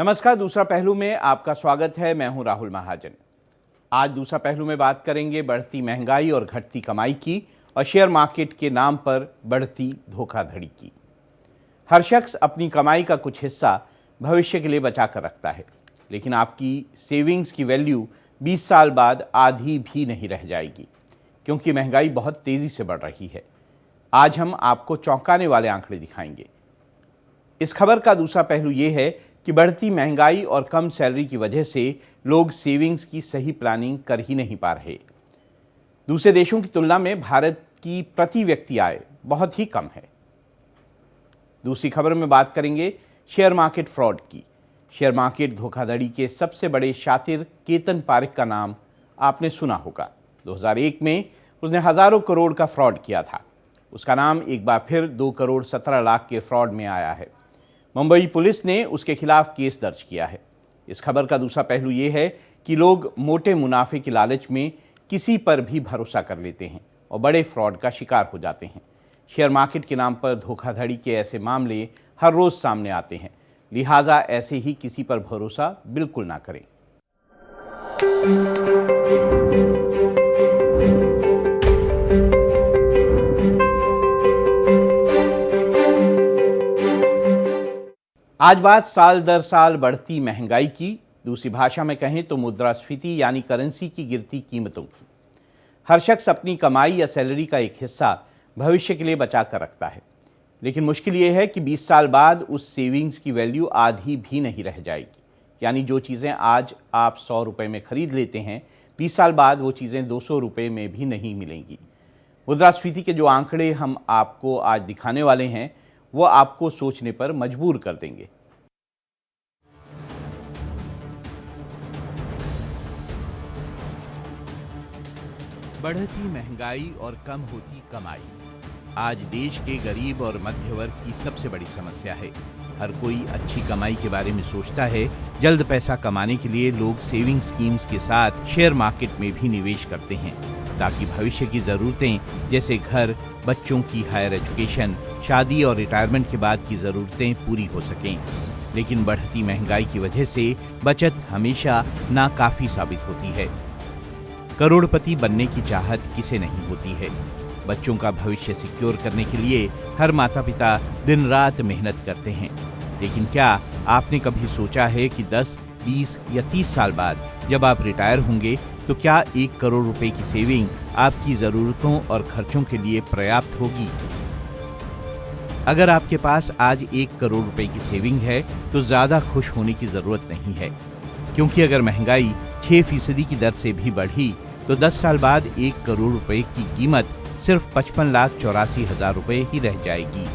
नमस्कार। दूसरा पहलू में आपका स्वागत है। मैं हूं राहुल महाजन। आज दूसरा पहलू में बात करेंगे बढ़ती महंगाई और घटती कमाई की और शेयर मार्केट के नाम पर बढ़ती धोखाधड़ी की। हर शख्स अपनी कमाई का कुछ हिस्सा भविष्य के लिए बचा कर रखता है, लेकिन आपकी सेविंग्स की वैल्यू 20 साल बाद आधी भी नहीं रह जाएगी, क्योंकि महंगाई बहुत तेज़ी से बढ़ रही है। आज हम आपको चौंकाने वाले आंकड़े दिखाएंगे। इस खबर का दूसरा पहलू ये है कि बढ़ती महंगाई और कम सैलरी की वजह से लोग सेविंग्स की सही प्लानिंग कर ही नहीं पा रहे। दूसरे देशों की तुलना में भारत की प्रति व्यक्ति आय बहुत ही कम है। दूसरी खबर में बात करेंगे शेयर मार्केट फ्रॉड की। शेयर मार्केट धोखाधड़ी के सबसे बड़े शातिर केतन पारेख का नाम आपने सुना होगा। 2001 में उसने हजारों करोड़ का फ्रॉड किया था। उसका नाम एक बार फिर 2 करोड़ 17 लाख के फ्रॉड में आया है। मुंबई पुलिस ने उसके खिलाफ केस दर्ज किया है। इस खबर का दूसरा पहलू ये है कि लोग मोटे मुनाफे के लालच में किसी पर भी भरोसा कर लेते हैं और बड़े फ्रॉड का शिकार हो जाते हैं। शेयर मार्केट के नाम पर धोखाधड़ी के ऐसे मामले हर रोज़ सामने आते हैं, लिहाजा ऐसे ही किसी पर भरोसा बिल्कुल ना करें। आज बात साल दर साल बढ़ती महंगाई की, दूसरी भाषा में कहें तो मुद्रास्फीति यानी करेंसी की गिरती कीमतों की। हर शख्स अपनी कमाई या सैलरी का एक हिस्सा भविष्य के लिए बचा कर रखता है, लेकिन मुश्किल ये है कि 20 साल बाद उस सेविंग्स की वैल्यू आधी भी नहीं रह जाएगी। यानी जो चीज़ें आज आप 100 रुपये में ख़रीद लेते हैं, 20 साल बाद वो चीज़ें 200 रुपये में भी नहीं मिलेंगी। मुद्रास्फीति के जो आंकड़े हम आपको आज दिखाने वाले हैं, वो आपको सोचने पर मजबूर कर देंगे। बढ़ती महंगाई और कम होती कमाई आज देश के गरीब और मध्य वर्ग की सबसे बड़ी समस्या है। हर कोई अच्छी कमाई के बारे में सोचता है। जल्द पैसा कमाने के लिए लोग सेविंग स्कीम्स के साथ शेयर मार्केट में भी निवेश करते हैं, ताकि भविष्य की ज़रूरतें जैसे घर, बच्चों की हायर एजुकेशन, शादी और रिटायरमेंट के बाद की ज़रूरतें पूरी हो सकें। लेकिन बढ़ती महंगाई की वजह से बचत हमेशा नाकाफ़ी साबित होती है। करोड़पति बनने की चाहत किसे नहीं होती है। बच्चों का भविष्य सिक्योर करने के लिए हर माता पिता दिन रात मेहनत करते हैं, लेकिन क्या आपने कभी सोचा है कि 10, 20 या 30 साल बाद जब आप रिटायर होंगे तो क्या 1 करोड़ रुपए की सेविंग आपकी ज़रूरतों और खर्चों के लिए पर्याप्त होगी? अगर आपके पास आज 1 करोड़ रुपए की सेविंग है तो ज़्यादा खुश होने की ज़रूरत नहीं है, क्योंकि अगर महंगाई 6% की दर से भी बढ़ी तो 10 साल बाद 1 करोड़ रुपए की कीमत सिर्फ 55,84,000 रुपए ही रह जाएगी।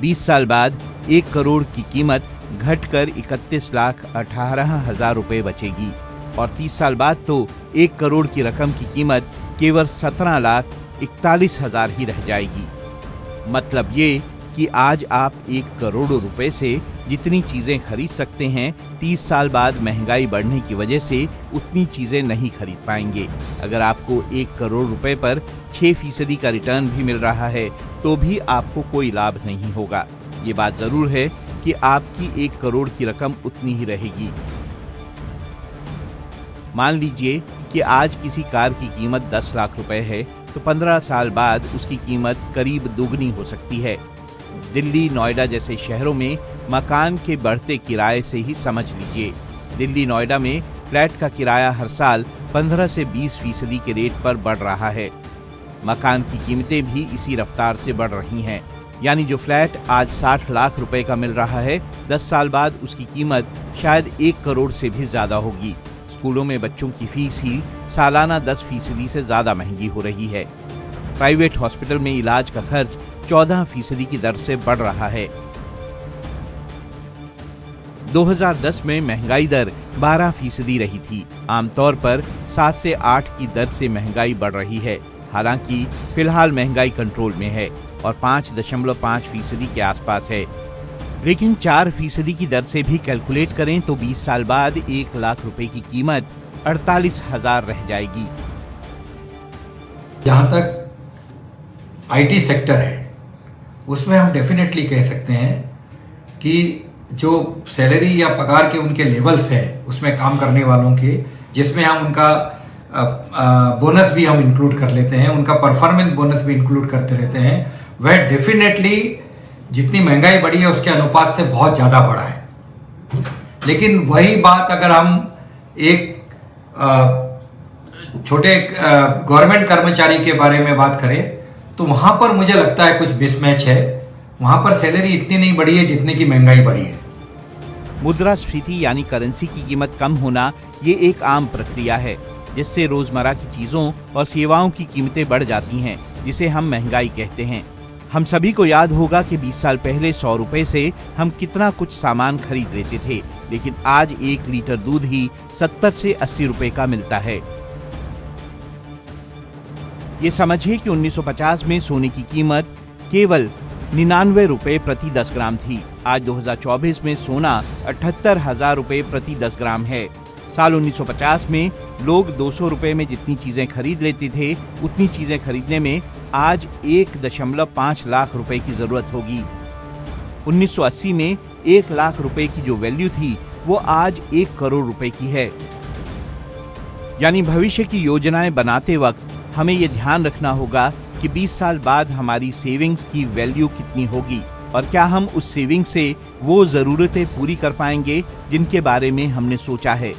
20 साल बाद 1 करोड़ की कीमत घटकर 31,18,000 रुपए बचेगी और 30 साल बाद तो 1 करोड़ की रकम की कीमत केवल 17,41,000 ही रह जाएगी। मतलब ये कि आज आप 1 करोड़ रुपए से जितनी चीज़ें खरीद सकते हैं, 30 साल बाद महंगाई बढ़ने की वजह से उतनी चीज़ें नहीं खरीद पाएंगे। अगर आपको 1 करोड़ रुपए पर 6% का रिटर्न भी मिल रहा है तो भी आपको कोई लाभ नहीं होगा। ये बात ज़रूर है कि आपकी 1 करोड़ की रकम उतनी ही रहेगी। मान लीजिए कि आज किसी कार की कीमत 10 लाख रुपए है तो 15 साल बाद उसकी कीमत करीब दोगुनी हो सकती है। दिल्ली, नोएडा जैसे शहरों में मकान के बढ़ते किराए से ही समझ लीजिए। दिल्ली, नोएडा में फ्लैट का किराया हर साल 15 से 20% के रेट पर बढ़ रहा है। मकान की कीमतें भी इसी रफ्तार से बढ़ रही हैं। यानी जो फ्लैट आज 60 लाख रुपए का मिल रहा है, 10 साल बाद उसकी कीमत शायद 1 करोड़ से भी ज़्यादा होगी। स्कूलों में बच्चों की फीस ही सालाना 10% से ज़्यादा महंगी हो रही है। प्राइवेट हॉस्पिटल में इलाज का खर्च 14% की दर से बढ़ रहा है। 2010 में महंगाई दर 12% रही थी। आमतौर पर 7 से 8 की दर से महंगाई बढ़ रही है। हालांकि फिलहाल महंगाई कंट्रोल में है और 5.5% के आसपास है। लेकिन 4% की दर से भी कैलकुलेट करें तो 20 साल बाद 1 लाख रुपए की कीमत 48,000 रह जाएगी। जहाँ तक आईटी सेक्टर है, उसमें हम डेफिनेटली कह सकते हैं कि जो सैलरी या पगार के उनके लेवल्स है उसमें काम करने वालों के, जिसमें हम उनका बोनस भी हम इंक्लूड कर लेते हैं, उनका परफॉर्मेंस बोनस भी इंक्लूड करते रहते हैं, वह डेफिनेटली जितनी महंगाई बढ़ी है उसके अनुपात से बहुत ज़्यादा बढ़ा है। लेकिन वही बात अगर हम एक छोटे गवर्नमेंट कर्मचारी के बारे में बात करें तो वहां पर मुझे लगता है कुछ मिसमैच है। वहां पर सैलरी इतनी नहीं बढ़ी है जितने की महंगाई बढ़ी है। मुद्रास्फीति यानी करेंसी की कीमत कम होना ये एक आम प्रक्रिया है जिससे रोजमर्रा की चीजों और सेवाओं की कीमतें बढ़ जाती हैं, जिसे हम महंगाई कहते हैं। हम सभी को याद होगा कि 20 साल पहले 100 रुपए से हम कितना कुछ सामान खरीद लेते थे, लेकिन आज 1 लीटर दूध ही 70 से 80 रुपए का मिलता है। ये समझिए कि 1950 में सोने की कीमत केवल 99 रुपए प्रति 10 ग्राम थी। आज 2024 में सोना 78,000 रुपए प्रति 10 ग्राम है। साल 1950 में लोग 200 रुपए में जितनी चीजें खरीद लेते थे, उतनी चीजें खरीदने में आज 1.5 लाख रुपए की जरूरत होगी। 1980 में 1 लाख रुपए की जो वैल्यू थी वो आज 1 करोड़ रुपए की है। यानी भविष्य की योजनाएं बनाते वक्त हमें ये ध्यान रखना होगा कि 20 साल बाद हमारी सेविंग्स की वैल्यू कितनी होगी और क्या हम उस सेविंग से वो जरूरतें पूरी कर पाएंगे जिनके बारे में हमने सोचा है।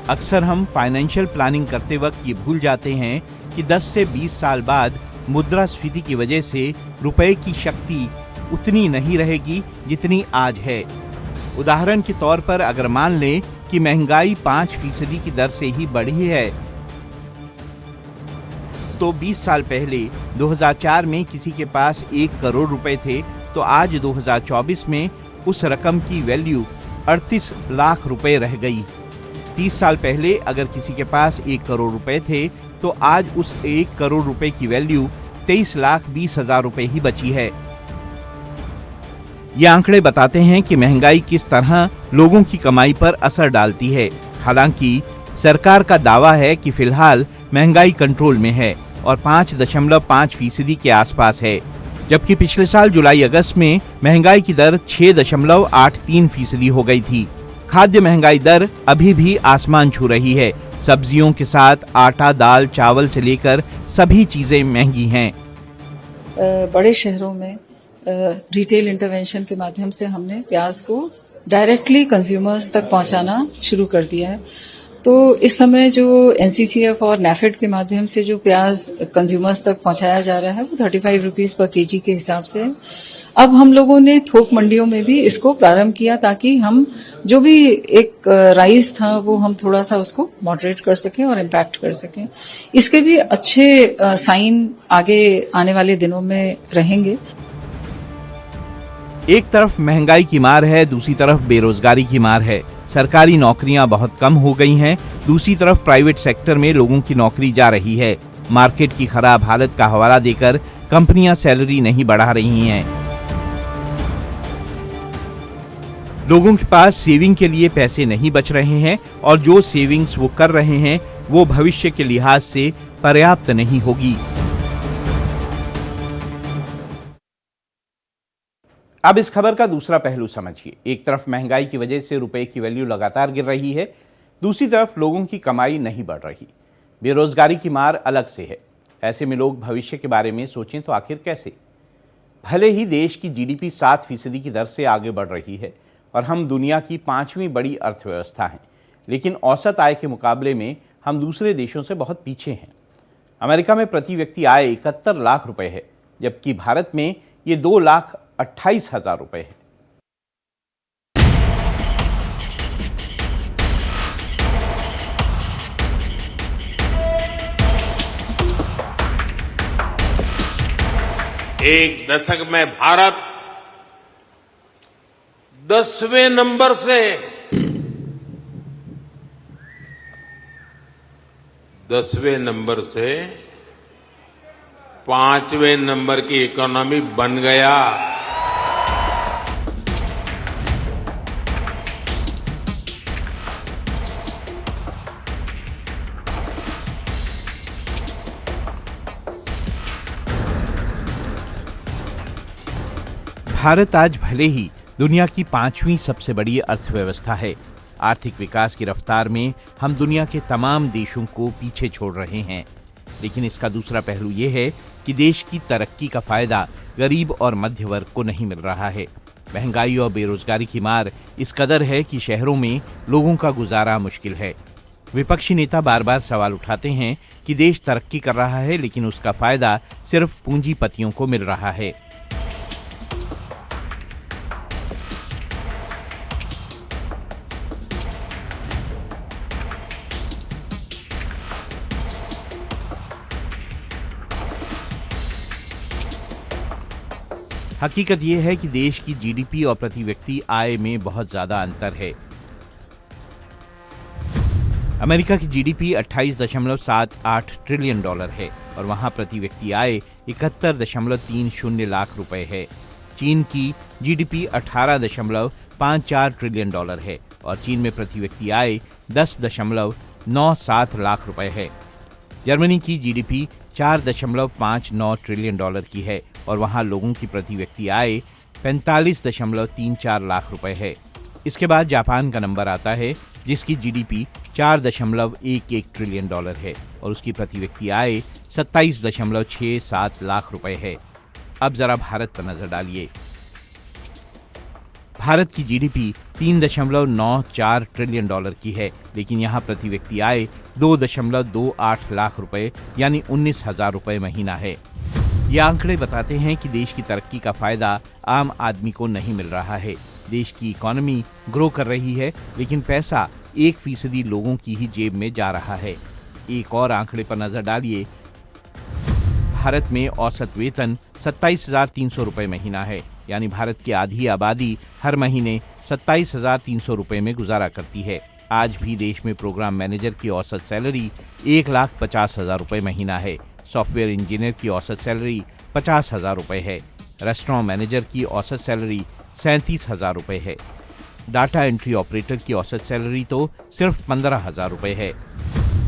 अक्सर हम फाइनेंशियल प्लानिंग करते वक्त ये भूल जाते हैं कि 10 से 20 साल बाद मुद्रास्फीति की वजह से रुपए की शक्ति उतनी नहीं रहेगी जितनी आज है। उदाहरण के तौर पर अगर मान लें कि महंगाई 5% की दर से ही बढ़ी है, तो 20 साल पहले 2004 में किसी के पास 1 करोड़ रुपए थे, तो आज 2024 में उस रकम की वैल्यू 38 लाख रुपए रह गई। 30 साल पहले अगर किसी के पास 1 करोड़ रुपए थे, तो आज उस 1 करोड़ रुपए की वैल्यू 23,20,000 रुपए ही बची है। ये आंकड़े बताते हैं कि महंगाई किस तरह लोगों की कमाई पर असर डालती है। हालांकि सरकार का दावा है कि फिलहाल महंगाई कंट्रोल में है और 5.5% के आसपास है, जबकि पिछले साल जुलाई अगस्त में महंगाई की दर 6.83% हो गई थी। खाद्य महंगाई दर अभी भी आसमान छू रही है। सब्जियों के साथ आटा, दाल, चावल से लेकर सभी चीजें महंगी हैं। बड़े शहरों में रिटेल इंटरवेंशन के माध्यम से हमने प्याज को डायरेक्टली कंज्यूमर्स तक पहुंचाना शुरू कर दिया है। तो इस समय जो एनसीसीएफ और नैफेड के माध्यम से जो प्याज कंज्यूमर्स तक पहुंचाया जा रहा है वो 35 रुपीज पर केजी के हिसाब से है। अब हम लोगों ने थोक मंडियों में भी इसको प्रारंभ किया ताकि हम जो भी एक राइस था वो हम थोड़ा सा उसको मॉडरेट कर सकें और इम्पैक्ट कर सकें। इसके भी अच्छे साइन आगे आने वाले दिनों में रहेंगे। एक तरफ महंगाई की मार है, दूसरी तरफ बेरोजगारी की मार है। सरकारी नौकरियां बहुत कम हो गई हैं, दूसरी तरफ प्राइवेट सेक्टर में लोगों की नौकरी जा रही है। मार्केट की खराब हालत का हवाला देकर कंपनियां सैलरी नहीं बढ़ा रही हैं। लोगों के पास सेविंग के लिए पैसे नहीं बच रहे हैं और जो सेविंग्स वो कर रहे हैं वो भविष्य के लिहाज से पर्याप्त नहीं होगी। अब इस खबर का दूसरा पहलू समझिए। एक तरफ महंगाई की वजह से रुपए की वैल्यू लगातार गिर रही है, दूसरी तरफ लोगों की कमाई नहीं बढ़ रही। बेरोजगारी की मार अलग से है। ऐसे में लोग भविष्य के बारे में सोचें तो आखिर कैसे? भले ही देश की जीडीपी 7% की दर से आगे बढ़ रही है और हम दुनिया की 5वीं बड़ी अर्थव्यवस्था हैं, लेकिन औसत आय के मुकाबले में हम दूसरे देशों से बहुत पीछे हैं। अमेरिका में प्रति व्यक्ति आय 71 लाख रुपए है, जबकि भारत में ये 2,28,000 रुपए है। एक दशक में भारत 10वें नंबर से 5वें नंबर की इकोनॉमी बन गया। भारत आज भले ही दुनिया की 5वीं सबसे बड़ी अर्थव्यवस्था है। आर्थिक विकास की रफ्तार में हम दुनिया के तमाम देशों को पीछे छोड़ रहे हैं। लेकिन इसका दूसरा पहलू ये है कि देश की तरक्की का फायदा गरीब और मध्य वर्ग को नहीं मिल रहा है। महंगाई और बेरोजगारी की मार इस कदर है कि शहरों में लोगों का गुजारा मुश्किल है। विपक्षी नेता बार बार सवाल उठाते हैं कि देश तरक्की कर रहा है, लेकिन उसका फायदा सिर्फ पूंजीपतियों को मिल रहा है। हकीकत यह है कि देश की जीडीपी और प्रति व्यक्ति आय में बहुत ज्यादा अंतर है। अमेरिका की जीडीपी 28.78 ट्रिलियन डॉलर है और वहां प्रति व्यक्ति आय 71.30 लाख रुपए है। चीन की जीडीपी 18.54 ट्रिलियन डॉलर है और चीन में प्रति व्यक्ति आय 10.97 लाख रुपए है। जर्मनी की जीडीपी 4.59 ट्रिलियन डॉलर की है और वहां लोगों की प्रति व्यक्ति आय 45.34 लाख रुपए है। इसके बाद जापान का नंबर आता है, जिसकी जीडीपी 4.11 ट्रिलियन डॉलर है और उसकी प्रति व्यक्ति आय 27.67 लाख रुपए है। अब जरा भारत पर नजर डालिए। भारत की जीडीपी 3.94 ट्रिलियन डॉलर की है, लेकिन यहाँ प्रति व्यक्ति आय 2.28 लाख रुपए यानी 19,000 रुपए महीना है। ये आंकड़े बताते हैं कि देश की तरक्की का फायदा आम आदमी को नहीं मिल रहा है। देश की इकोनॉमी ग्रो कर रही है, लेकिन पैसा 1% लोगों की ही जेब में जा रहा है। एक और आंकड़े पर नजर डालिए। भारत में औसत वेतन 27,300 रुपए महीना है, यानी भारत की आधी आबादी हर महीने 27,300 रुपए में गुजारा करती है। आज भी देश में प्रोग्राम मैनेजर की औसत सैलरी 1,50,000 रुपए महीना है। सॉफ्टवेयर इंजीनियर की औसत सैलरी 50,000 रुपए है। रेस्टोरेंट मैनेजर की औसत सैलरी 37,000 रुपए है। डाटा एंट्री ऑपरेटर की औसत सैलरी तो सिर्फ 15,000 रुपए है।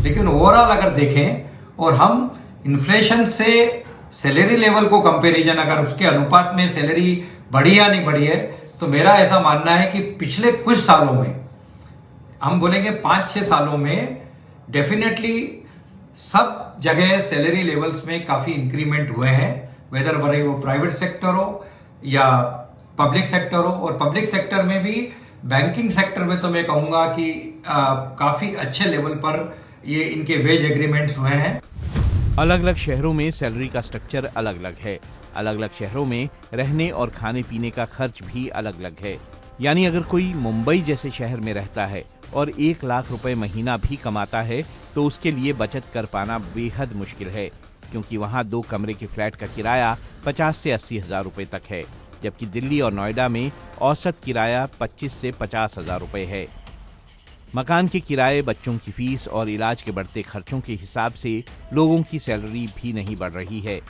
लेकिन ओवरऑल अगर देखें और हम इन्फ्लेशन से सैलरी लेवल को कंपैरिजन अगर उसके अनुपात में सैलरी बढ़ी या नहीं बढ़ी है, तो मेरा ऐसा मानना है कि पिछले कुछ सालों में, हम बोलेंगे 5-6 सालों में, डेफिनेटली सब जगह सैलरी लेवल्स में काफी इंक्रीमेंट हुए हैं, वेदर भले वो प्राइवेट सेक्टर हो या पब्लिक सेक्टर हो। और पब्लिक सेक्टर में भी, बैंकिंग सेक्टर में तो मैं कहूंगा कि काफी अच्छे लेवल पर ये इनके वेज एग्रीमेंट्स हुए हैं। अलग अलग शहरों में सैलरी का स्ट्रक्चर अलग अलग है। अलग अलग शहरों में रहने और खाने पीने का खर्च भी अलग अलग है। यानी अगर कोई मुंबई जैसे शहर में रहता है और 1 लाख रुपए महीना भी कमाता है, तो उसके लिए बचत कर पाना बेहद मुश्किल है, क्योंकि वहाँ 2 कमरे के फ्लैट का किराया 50 से 80 हजार रुपए तक है, जबकि दिल्ली और नोएडा में औसत किराया 25 से 50 हजार रुपए है। मकान के किराए, बच्चों की फीस और इलाज के बढ़ते खर्चों के हिसाब से लोगों की सैलरी भी नहीं बढ़ रही है।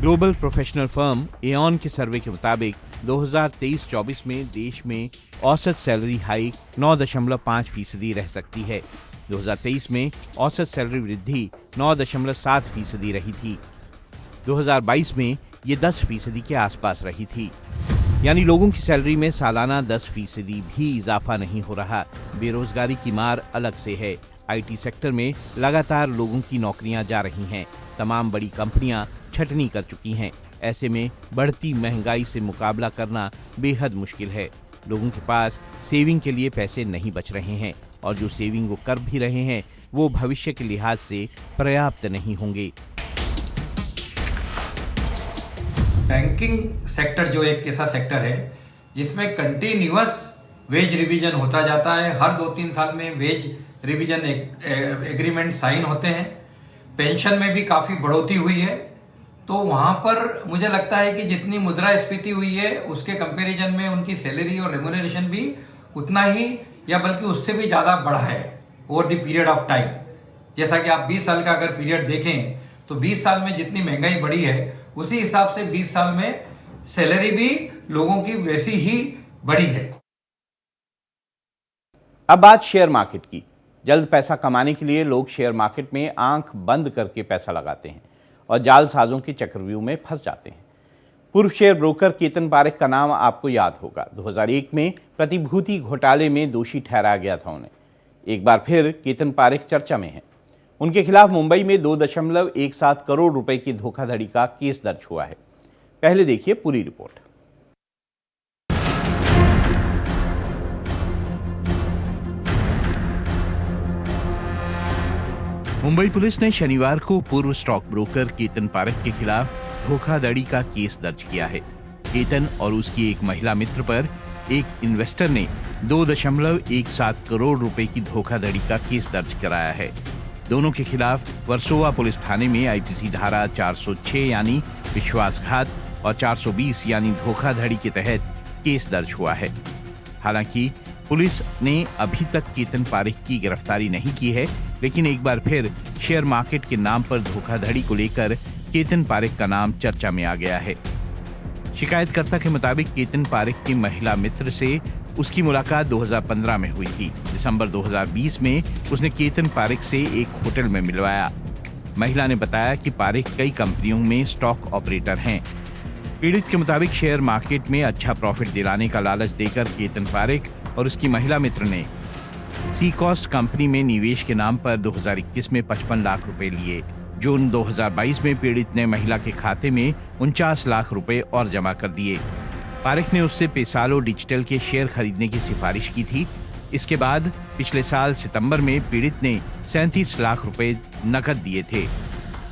ग्लोबल प्रोफेशनल फर्म एऑन के सर्वे के मुताबिक 2023-24 में देश में औसत सैलरी हाइक 9.5% रह सकती है। 2023 में औसत सैलरी वृद्धि 9.7% रही थी। 2022 में ये 10% के आसपास रही थी। यानी लोगों की सैलरी में सालाना 10% भी इजाफा नहीं हो रहा। बेरोजगारी की मार अलग से है। आईटी सेक्टर में लगातार लोगों की नौकरियां जा रही हैं। तमाम बड़ी कंपनियां छटनी कर चुकी हैं। ऐसे में बढ़ती महंगाई से मुकाबला करना बेहद मुश्किल है। लोगों के पास सेविंग के लिए पैसे नहीं बच रहे हैं और जो सेविंग वो कर भी रहे हैं वो भविष्य के लिहाज से पर्याप्त नहीं होंगे। बैंकिंग सेक्टर जो एक ऐसा सेक्टर है जिसमें कंटिन्यूअस वेज रिवीजन होता जाता है। हर 2-3 साल में वेज रिवीजन एग्रीमेंट साइन होते हैं। पेंशन में भी काफी बढ़ोतरी हुई है। तो वहां पर मुझे लगता है कि जितनी मुद्रास्फीति हुई है उसके कंपैरिजन में उनकी सैलरी और रेम्युनरेशन भी उतना ही या बल्कि उससे भी ज्यादा बढ़ा है over the period of time. जैसा कि आप 20 साल का अगर पीरियड देखें तो 20 साल में जितनी महंगाई बढ़ी है उसी हिसाब से 20 साल में सैलरी भी लोगों की वैसी ही बढ़ी है। अब बात शेयर मार्केट की। जल्द पैसा कमाने के लिए लोग शेयर मार्केट में आंख बंद करके पैसा लगाते हैं और जालसाजों के चक्रव्यूह में फंस जाते हैं। पूर्व शेयर ब्रोकर केतन पारेख का नाम आपको याद होगा। 2001 में प्रतिभूति घोटाले में दोषी ठहराया गया था उन्हें। एक बार फिर केतन पारेख चर्चा में हैं। उनके खिलाफ मुंबई में 2.17 करोड़ रुपए की धोखाधड़ी का केस दर्ज हुआ है। पहले देखिए पूरी रिपोर्ट। मुंबई पुलिस ने शनिवार को पूर्व स्टॉक ब्रोकर केतन पारेख के खिलाफ धोखाधड़ी का केस दर्ज किया है। केतन और उसकी एक महिला मित्र पर एक इन्वेस्टर ने 2.17 करोड़ रुपए की धोखाधड़ी का केस दर्ज कराया है। दोनों के खिलाफ वर्सोवा पुलिस थाने में आईपीसी धारा 406 यानी विश्वासघात और 420 यानी धोखाधड़ी के तहत केस दर्ज हुआ है। हालांकि पुलिस ने अभी तक केतन पारेख की गिरफ्तारी नहीं की है, लेकिन एक बार फिर शेयर मार्केट के नाम पर धोखाधड़ी को लेकर केतन पारेख का नाम चर्चा में आ गया है। शिकायतकर्ता के मुताबिक केतन पारेख की महिला मित्र से उसकी मुलाकात 2015 में हुई थी। दिसंबर 2020 में उसने केतन पारेख से एक होटल में मिलवाया। महिला ने बताया कि पारेख कई कंपनियों में स्टॉक ऑपरेटर हैं। पीड़ित के मुताबिक शेयर मार्केट में अच्छा प्रॉफिट दिलाने का लालच देकर केतन पारेख और उसकी महिला मित्र ने सीकॉस्ट कंपनी में निवेश के नाम पर 2021 में 55 लाख रुपए लिए। जून 2022 में पीड़ित ने महिला के खाते में 49 लाख रुपए और जमा कर दिए। पारेख ने उससे पेसालो डिजिटल के शेयर खरीदने की सिफारिश की थी। इसके बाद पिछले साल सितंबर में पीड़ित ने 37 लाख रुपए नकद दिए थे।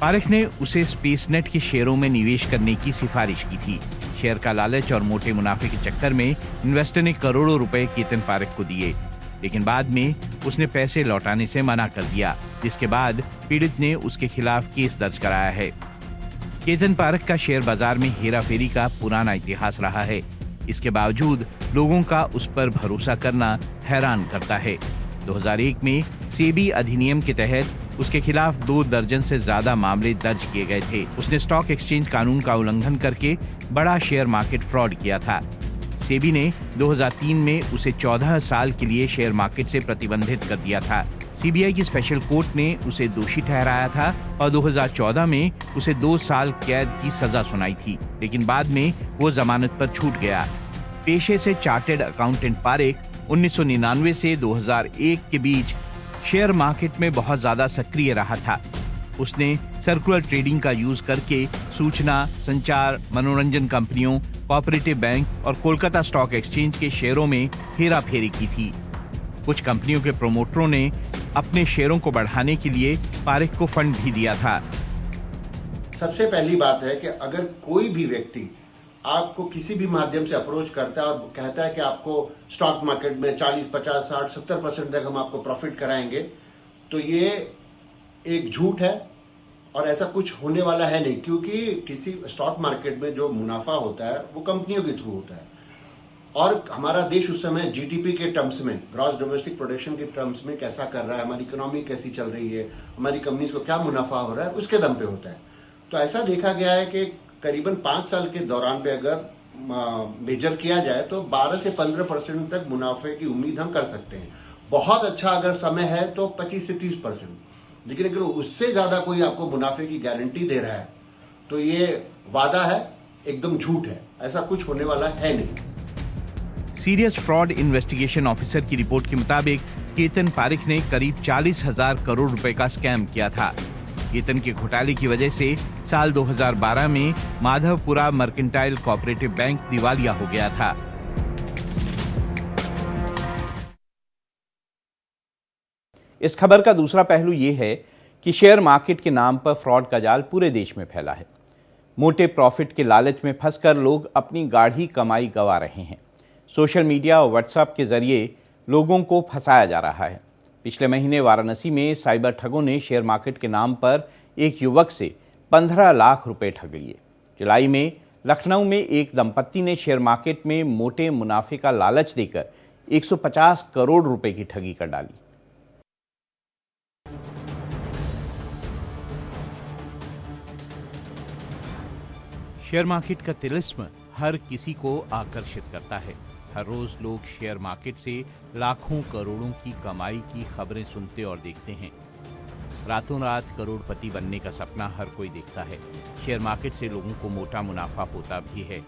पारेख ने उसे स्पेसनेट के शेयरों में निवेश करने की सिफारिश की थी। शेयर का लालच और मोटे मुनाफे के चक्कर में इन्वेस्टर ने करोड़ों रुपए केतन पारेख को दिए, लेकिन बाद में उसने पैसे लौटाने से मना कर दिया, जिसके बाद पीड़ित ने उसके खिलाफ केस दर्ज कराया है। केतन पारेख का शेयर बाजार में हेराफेरी का पुराना इतिहास रहा है। इसके बावजूद लोगों का उस पर भरोसा करना हैरान करता है। 2001 में सेबी अधिनियम के तहत उसके खिलाफ 2 दर्जन से ज्यादा मामले दर्ज किए गए थे। उसने स्टॉक एक्सचेंज कानून का उल्लंघन करके बड़ा शेयर मार्केट फ्रॉड किया था। सेबी ने 2003 में उसे 14 साल के लिए शेयर मार्केट से प्रतिबंधित कर दिया था। सीबीआई की स्पेशल कोर्ट ने उसे दोषी ठहराया था और 2014 में उसे 2 साल कैद की सजा सुनाई थी, लेकिन बाद में वो जमानत पर छूट गया। पेशे से चार्टेड अकाउंटेंट पारेख 1999 से 2001 के बीच शेयर मार्केट में बहुत ज्यादा सक्रिय रहा था। उसने सर्कुलर ट्रेडिंग का यूज करके सूचना, संचार, मनोरंजन कंपनियों, कोऑपरेटिव बैंक और कोलकाता स्टॉक एक्सचेंज के शेयरों में हेराफेरी की थी। कुछ कंपनियों के प्रोमोटरों ने अपने शेयरों को बढ़ाने के लिए पारेख को फंड भी दिया था। सबसे पहली बात है कि अगर कोई भी व्यक्ति आपको किसी भी माध्यम से अप्रोच करता है और कहता है कि आपको स्टॉक मार्केट में 40, 50, 60, 70% तक हम आपको प्रॉफिट कराएंगे, तो ये एक झूठ है और ऐसा कुछ होने वाला है नहीं, क्योंकि किसी स्टॉक मार्केट में जो मुनाफा होता है वो कंपनियों के थ्रू होता है और हमारा देश उस समय जीडीपी के टर्म्स में, ग्रॉस डोमेस्टिक प्रोडक्शन के टर्म्स में कैसा कर रहा है, हमारी इकोनॉमी कैसी चल रही है, हमारी कंपनीज को क्या मुनाफा हो रहा है, उसके दम पे होता है। तो ऐसा देखा गया है कि करीबन 5 साल के दौरान पे अगर मेजर किया जाए तो 12 से 15% तक मुनाफे की उम्मीद हम कर सकते हैं। बहुत अच्छा अगर समय है तो 25 से 30%, लेकिन अगर उससे ज्यादा कोई आपको मुनाफे की गारंटी दे रहा है तो ये वादा है, एकदम झूठ है, ऐसा कुछ होने वाला है नहीं। सीरियस फ्रॉड इन्वेस्टिगेशन ऑफिसर की रिपोर्ट के मुताबिक केतन पारेख ने करीब 40,000 करोड़ रुपए का स्कैम किया था। केतन के घोटाले की वजह से साल 2012 में माधवपुरा मर्केंटाइल कोऑपरेटिव बैंक दिवालिया हो गया था। इस खबर का दूसरा पहलू यह है कि शेयर मार्केट के नाम पर फ्रॉड का जाल पूरे देश में फैला है। मोटे प्रॉफिट के लालच में फंसकर लोग अपनी गाढ़ी कमाई गंवा रहे हैं। सोशल मीडिया और व्हाट्सएप के जरिए लोगों को फंसाया जा रहा है। पिछले महीने वाराणसी में साइबर ठगों ने शेयर मार्केट के नाम पर एक युवक से 15 लाख रुपए ठग लिए। जुलाई में लखनऊ में एक दंपत्ति ने शेयर मार्केट में मोटे मुनाफे का लालच देकर 150 करोड़ रुपए की ठगी कर डाली। शेयर मार्केट का तिलिस्म हर किसी को आकर्षित करता है। हर रोज लोग शेयर मार्केट से लाखों करोड़ों की कमाई की खबरें सुनते और देखते हैं। रातों रात करोड़पति बनने का सपना हर कोई देखता है। शेयर मार्केट से लोगों को मोटा मुनाफा होता भी है,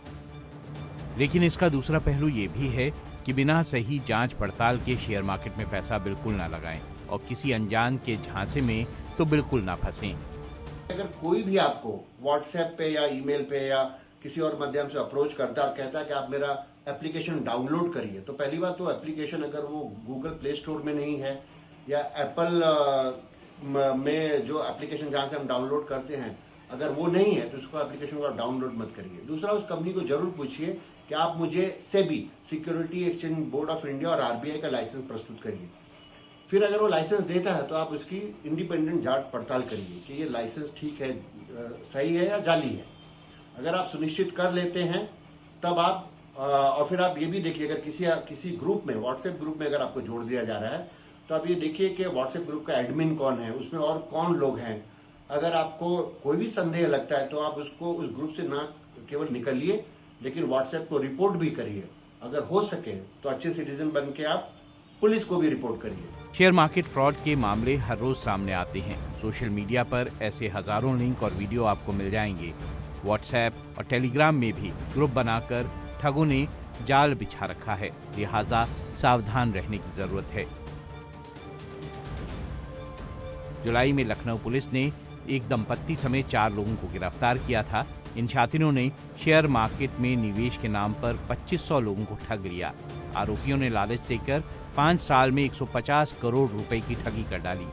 लेकिन इसका दूसरा पहलू ये भी है कि बिना सही जांच पड़ताल के शेयर मार्केट में पैसा बिल्कुल ना लगाएं और किसी अनजान के झांसे में तो बिल्कुल ना फंसें। अगर कोई भी आपको व्हाट्सएप पे या ईमेल पे या किसी और माध्यम से अप्रोच करता है और कहता है कि आप मेरा एप्लीकेशन डाउनलोड करिए, तो पहली बात तो एप्लीकेशन अगर वो गूगल प्ले स्टोर में नहीं है या एप्पल में जो एप्लीकेशन जहां से हम डाउनलोड करते हैं अगर वो नहीं है तो उसको एप्लीकेशन को डाउनलोड मत करिए। दूसरा, उस कंपनी को जरूर पूछिए कि आप मुझे SEBI, security exchange board of India और आरबीआई का लाइसेंस प्रस्तुत करिए। फिर अगर वो लाइसेंस देता है तो आप उसकी इंडिपेंडेंट जांच पड़ताल करिए कि ये लाइसेंस ठीक है, सही है या जाली है। अगर आप सुनिश्चित कर लेते हैं तब आप और फिर आप ये भी देखिए, अगर किसी ग्रुप में, व्हाट्सएप ग्रुप में अगर आपको जोड़ दिया जा रहा है तो आप ये देखिए कि व्हाट्सएप ग्रुप का एडमिन कौन है, उसमें और कौन लोग हैं। अगर आपको कोई भी संदेह लगता है तो आप उसको उस ग्रुप से ना केवल निकलिए लेकिन व्हाट्सएप को रिपोर्ट भी करिए। अगर हो सके तो अच्छे सिटीजन बन के आप पुलिस को भी रिपोर्ट करिए। शेयर मार्केट फ्रॉड के मामले हर रोज सामने आते हैं। सोशल मीडिया पर ऐसे हजारों लिंक और वीडियो आपको मिल जाएंगे। व्हाट्सएप और टेलीग्राम में भी ग्रुप बनाकर ठगों ने जाल बिछा रखा है, लिहाजा सावधान रहने की जरूरत है। जुलाई में लखनऊ पुलिस ने एक दंपत्ति समेत 4 लोगों को गिरफ्तार किया था। इन छात्रों ने शेयर मार्केट में निवेश के नाम पर 2500 लोगों को ठग लिया। आरोपियों ने लालच देकर 5 साल में 150 करोड़ रुपए की ठगी कर डाली।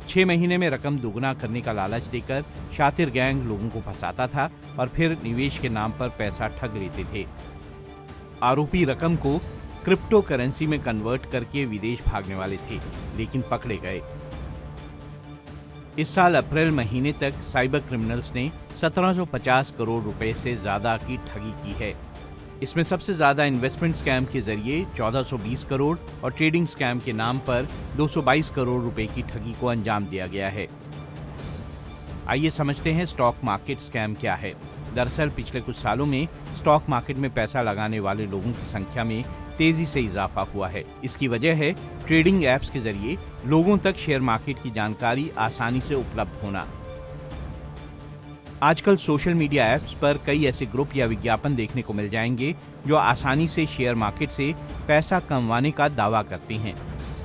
6 महीने में रकम दोगुना करने का लालच देकर शातिर गैंग लोगों को फंसाता था और फिर निवेश के नाम पर पैसा ठग लेते थे। आरोपी रकम को क्रिप्टो करेंसी में कन्वर्ट करके विदेश भागने वाले थे, लेकिन पकड़े गए। इस साल अप्रैल महीने तक साइबर क्रिमिनल्स ने 1750 करोड़ रुपए से ज्यादा की ठगी की है। इसमें सबसे ज्यादा इन्वेस्टमेंट स्कैम के जरिए 1420 करोड़ और ट्रेडिंग स्कैम के नाम पर 222 करोड़ रुपए की ठगी को अंजाम दिया गया है। आइए समझते हैं स्टॉक मार्केट स्कैम क्या है। दरअसल पिछले कुछ सालों में स्टॉक मार्केट में पैसा लगाने वाले लोगों की संख्या में तेजी से इजाफा हुआ है। इसकी वजह है ट्रेडिंग ऐप्स के जरिए लोगों तक शेयर मार्केट की जानकारी आसानी से उपलब्ध होना। आजकल सोशल मीडिया ऐप्स पर कई ऐसे ग्रुप या विज्ञापन देखने को मिल जाएंगे जो आसानी से शेयर मार्केट से पैसा कमाने का दावा करते हैं।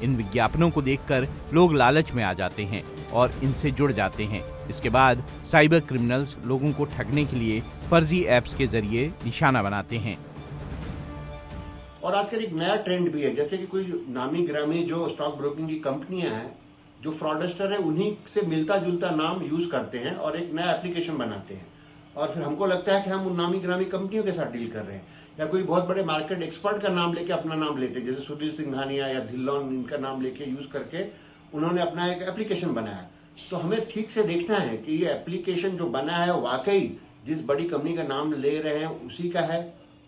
इन विज्ञापनों को देखकर लोग लालच में आ जाते हैं और इनसे जुड़ जाते हैं। इसके बाद साइबर क्रिमिनल्स लोगों को ठगने के लिए फर्जी ऐप्स के जरिए निशाना बनाते हैं। और आजकल एक नया ट्रेंड भी है, जैसे कि कोई नामी ग्रामी जो स्टॉक ब्रोकिंग की कंपनियां हैं, जो फ्रॉडस्टर है, उन्हीं से मिलता जुलता नाम यूज करते हैं और एक नया एप्लीकेशन बनाते हैं और फिर हमको लगता है कि हम उन नामी ग्रामी कंपनियों के साथ डील कर रहे हैं। या कोई बहुत बड़े मार्केट एक्सपर्ट का नाम लेके अपना नाम लेते हैं, जैसे सुनील सिंघानिया या धिल्लोन, इनका नाम लेके यूज करके उन्होंने अपना एक एप्लीकेशन बनाया। तो हमें ठीक से देखना है कि ये एप्लीकेशन जो बना है वाकई जिस बड़ी कंपनी का नाम ले रहे हैं उसी का है।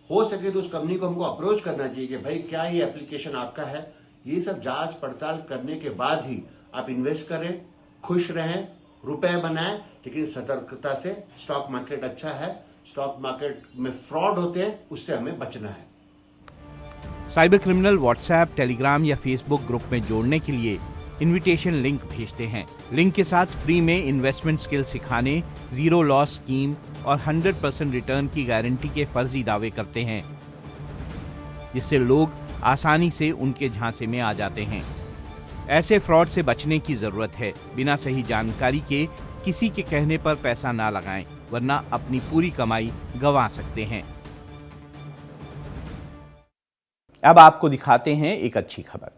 हो सके तो उस कंपनी को हमको अप्रोच करना चाहिए कि भाई क्या ये एप्लीकेशन आपका है। ये सब जांच पड़ताल करने के बाद ही आप इन्वेस्ट करें, खुश रहें, रुपए बनाएं, लेकिन सतर्कता से। स्टॉक मार्केट अच्छा है, स्टॉक मार्केट में फ्रॉड होते हैं, उससे हमें बचना है। साइबर क्रिमिनल व्हाट्सएप, टेलीग्राम या फेसबुक ग्रुप में जोड़ने के लिए इनविटेशन लिंक भेजते हैं। लिंक के साथ फ्री में इन्वेस्टमेंट स्किल सिखाने, जीरो लॉस स्कीम और 100% रिटर्न की गारंटी के फर्जी दावे करते हैं, जिससे लोग आसानी से उनके झांसे में आ जाते हैं। ऐसे फ्रॉड से बचने की जरूरत है। बिना सही जानकारी के किसी के कहने पर पैसा ना लगाएं, वरना अपनी पूरी कमाई गंवा सकते हैं। अब आपको दिखाते हैं एक अच्छी खबर।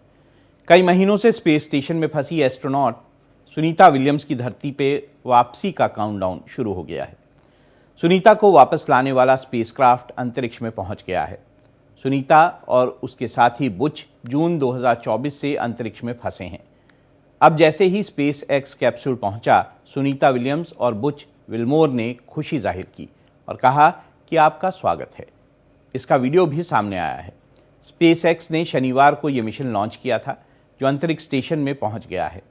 कई महीनों से स्पेस स्टेशन में फंसी एस्ट्रोनॉट सुनीता विलियम्स की धरती पे वापसी का काउंटडाउन शुरू हो गया है। सुनीता को वापस लाने वाला स्पेसक्राफ्ट अंतरिक्ष में पहुंच गया है। सुनीता और उसके साथी बुच जून 2024 से अंतरिक्ष में फंसे हैं। अब जैसे ही स्पेस एक्स कैप्सूल पहुंचा, सुनीता विलियम्स और बुच विल्मोर ने खुशी जाहिर की और कहा कि आपका स्वागत है। इसका वीडियो भी सामने आया है। स्पेस एक्स ने शनिवार को यह मिशन लॉन्च किया था, जो अंतरिक्ष स्टेशन में पहुंच गया है।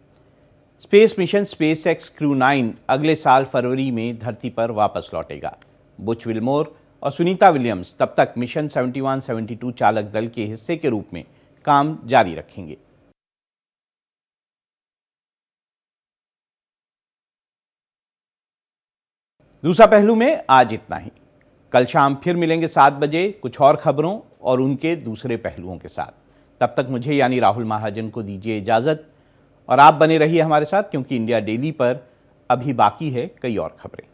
Space mission space x crew 9 अगले साल फरवरी में धरती पर वापस लौटेगा। बुच विल्मोर और सुनीता विलियम्स तब तक मिशन 71-72 चालक दल के हिस्से के रूप में काम जारी रखेंगे। दूसरा पहलू में आज इतना ही। कल शाम फिर मिलेंगे 7 बजे कुछ और खबरों और उनके दूसरे पहलुओं के साथ। तब तक मुझे यानी राहुल महाजन को दीजिए इजाज़त और आप बने रहिए हमारे साथ, क्योंकि इंडिया डेली पर अभी बाकी है कई और खबरें।